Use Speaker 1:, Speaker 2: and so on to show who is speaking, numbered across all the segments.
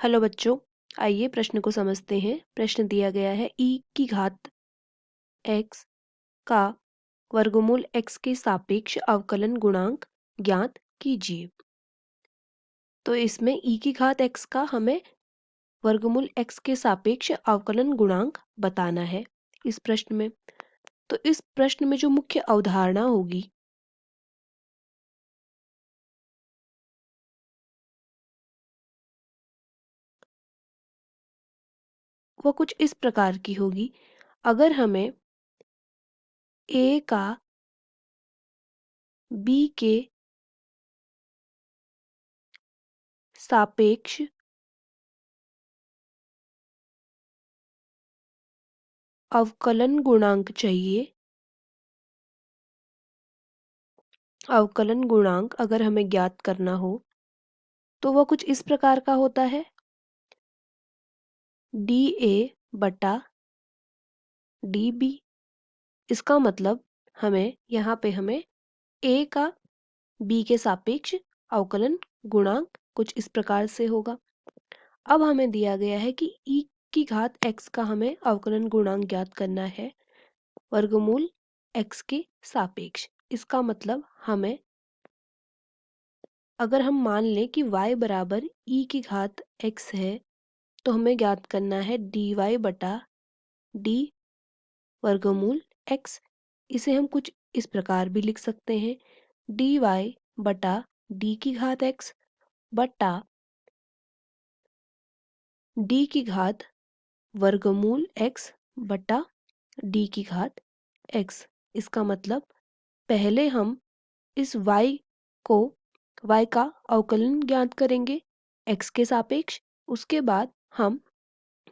Speaker 1: Hello बच्चों, आइए प्रश्न को समझते हैं। प्रश्न दिया गया है e की घात x का वर्गमूल x के सापेक्ष अवकलन गुणांक ज्ञात कीजिए। तो इसमें e की घात x का हमें वर्गमूल x के सापेक्ष अवकलन गुणांक बताना है इस प्रश्न में। तो इस प्रश्न में जो मुख्य अवधारणा होगी वह कुछ इस प्रकार की होगी। अगर हमें a का b के सापेक्ष अवकलन गुणांक चाहिए, अवकलन गुणांक अगर हमें ज्ञात करना हो तो वह कुछ इस प्रकार का होता है dA बटा dB। इसका मतलब यहाँ पे हमें A का B के सापेक्ष अवकलन गुणांक कुछ इस प्रकार से होगा। अब हमें दिया गया है कि e की घात x का हमें अवकलन गुणांक ज्ञात करना है वर्गमूल x के सापेक्ष। इसका मतलब हमें अगर हम मान लें कि y बराबर e की घात x है तो हमें ज्ञात करना है dy बटा d वर्गमूल x। इसे हम कुछ इस प्रकार भी लिख सकते हैं dy बटा d की घात x बटा d की घात वर्गमूल x बटा d की घात x। इसका मतलब पहले हम इस y का अवकलन ज्ञात करेंगे x के सापेक्ष, उसके बाद हम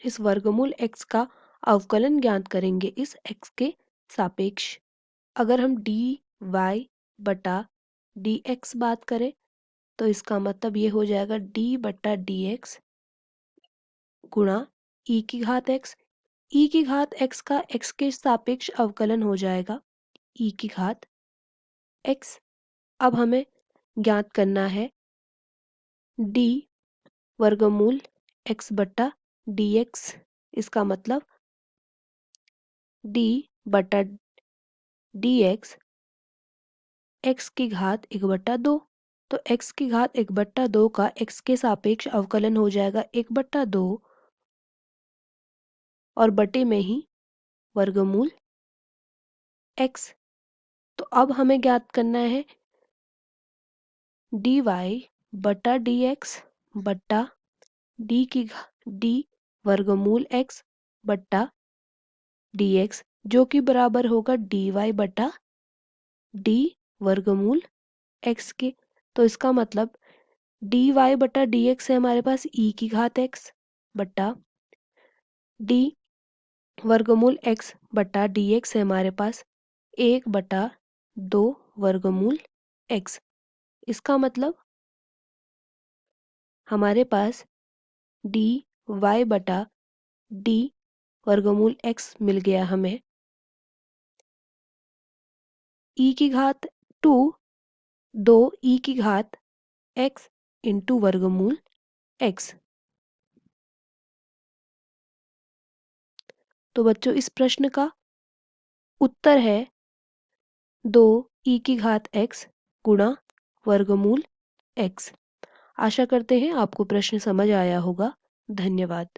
Speaker 1: इस वर्गमूल x का अवकलन ज्ञात करेंगे इस x के सापेक्ष। अगर हम dy बटा dx बात करें तो इसका मतलब ये हो जाएगा d बटा dx गुणा e की घात x। e की घात x का x के सापेक्ष अवकलन हो जाएगा e की घात x। अब हमें ज्ञात करना है d वर्गमूल x बटा dx। इसका मतलब d बटा dx x की घात 1/2। तो x की घात 1/2 का x के सापेक्ष अवकलन हो जाएगा 1/2 और बटे में ही वर्गमूल x। तो अब हमें ज्ञात करना है dy बटा dx बटा d वर्गमूल x बटा dx जो कि बराबर होगा dy बटा d वर्गमूल x के। तो इसका मतलब dy बटा dx है हमारे पास e की घात x बटा d वर्गमूल x बटा dx है हमारे पास 1/2 वर्गमूल x। इसका मतलब हमारे पास dy बटा d वर्गमूल x मिल गया हमें e की घात 2 e की घात x इंटू वर्गमूल x। तो बच्चों इस प्रश्न का उत्तर है 2 e की घात x गुणा वर्गमूल x। आशा करते हैं आपको प्रश्न समझ आया होगा। धन्यवाद।